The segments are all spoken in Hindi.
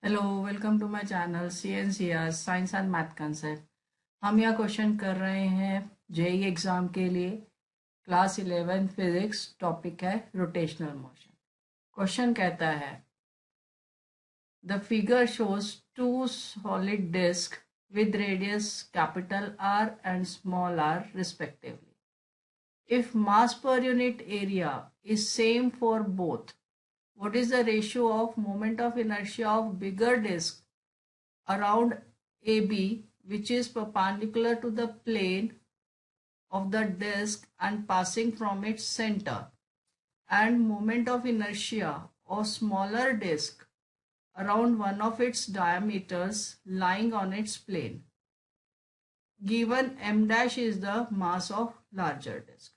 Hello, welcome to my channel CNCR science and math concept. हम यह क्वेश्चन कर रहे हैं जेई एग्ज़ाम के लिए। क्लास 11 फिजिक्स, टॉपिक है रोटेशनल मोशन। क्वेश्चन कहता है the figure shows two solid disc with radius capital R and small r respectively. If mass per unit area is same for both, what is the ratio of moment of inertia of bigger disk around AB, which is perpendicular to the plane of the disk and passing from its center, and moment of inertia of smaller disk around one of its diameters lying on its plane, given m dash is the mass of larger disk.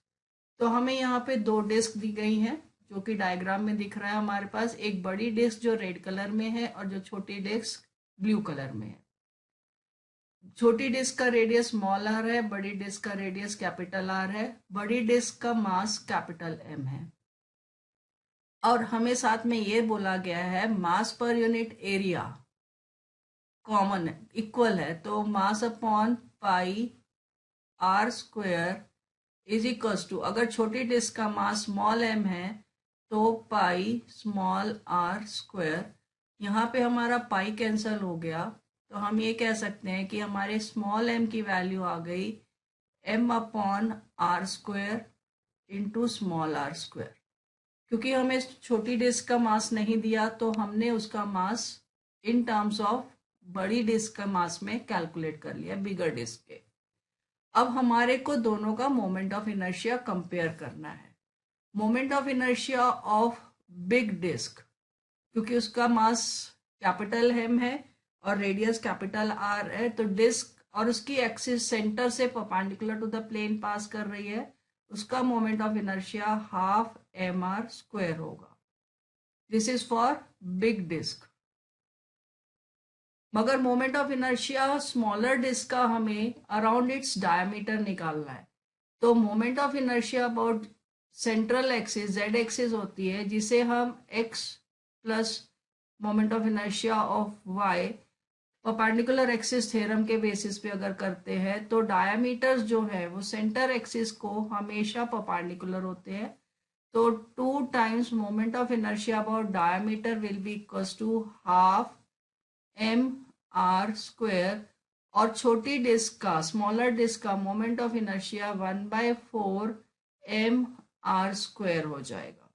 तो हमें यहाँ पे दो डिस्क दी गई हैं जो कि डायग्राम में दिख रहा है हमारे पास। एक बड़ी डिस्क जो रेड कलर में है और जो छोटी डिस्क ब्लू कलर में है। छोटी डिस्क का रेडियस स्मॉल आर है, बड़ी डिस्क का रेडियस कैपिटल आर है। बड़ी डिस्क का मास कैपिटल एम है और हमें साथ में ये बोला गया है मास पर यूनिट एरिया कॉमन है, इक्वल है। तो mass upon pi R square is equals to, अगर छोटी डिस्क का मास स्मॉल एम है तो पाई स्मॉल आर स्क्वायर। यहाँ पे हमारा पाई कैंसिल हो गया तो हम ये कह सकते हैं कि हमारे स्मॉल एम की वैल्यू आ गई M upon R square into small R square. क्योंकि हमें छोटी डिस्क का मास नहीं दिया तो हमने उसका मास इन टर्म्स ऑफ बड़ी डिस्क का मास में कैलकुलेट कर लिया, बिगर डिस्क के। अब हमारे को दोनों का मोमेंट ऑफ इनर्शिया कंपेयर करना है। Moment of inertia of big disc, क्योंकि उसका मास कैपिटल एम है और रेडियस कैपिटल आर है, तो डिस्क और उसकी एक्सिस सेंटर से perpendicular to the plane pass कर रही है, उसका moment of inertia half M R square होगा। This is for big disk. मगर moment of inertia smaller disc का हमें अराउंड इट्स डायमीटर निकालना है। तो moment of inertia about central axis Z axis होती है, जिसे हम X plus moment of inertia of Y perpendicular axis theorem के बेसिस पे अगर करते हैं तो डायमीटर्स जो है वो सेंटर एक्सिस को हमेशा परपेंडिकुलर होते हैं। तो 2 times moment of inertia about diameter will be equals to half M R square, और छोटी डिस्क का स्मॉलर डिस्क का moment of inertia 1/4 M R square हो जाएगा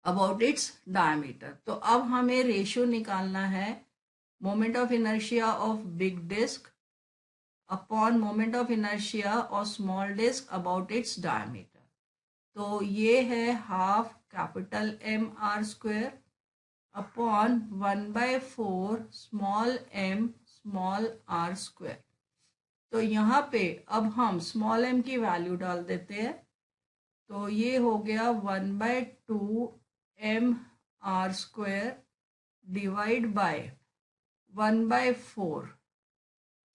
अबाउट इट्स डायमीटर। तो अब हमें रेशियो निकालना है moment of inertia of big disc upon moment of inertia of small disc about its diameter. तो ये है half capital M R square upon 1/4 small M small R square. तो यहाँ पे अब हम स्मॉल एम की वैल्यू डाल देते हैं। तो ये हो गया 1/2 M R square divide by 1/4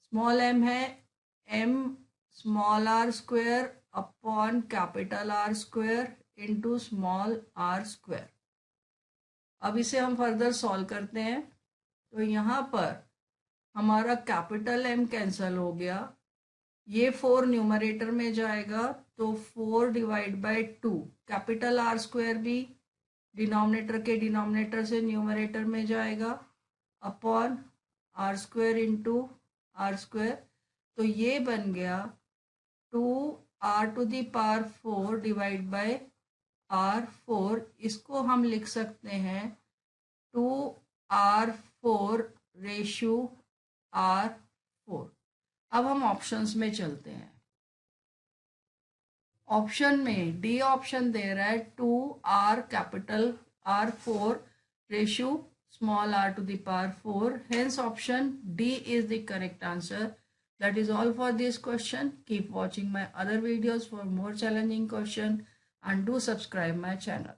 small M है M small R square upon capital R square into small R square. अब इसे हम फर्दर सॉल्व करते हैं। तो यहाँ पर हमारा कैपिटल एम कैंसिल हो गया, ये 4 न्यूमरेटर में जाएगा तो 4 divide by 2, capital R square भी डिनोमिनेटर के डिनोमिनेटर से न्यूमरेटर में जाएगा upon R square into R square. तो ये बन गया 2r⁴ डिवाइड बाय r4। इसको हम लिख सकते हैं 2r4 रेशियो r4। अब हम ऑप्शंस में चलते हैं। ऑप्शन में डी ऑप्शन दे रहा है 2r capital r4 ratio small r⁴. Hence option D is the correct answer. That is all for this question. Keep watching my other videos for more challenging question and do subscribe my channel.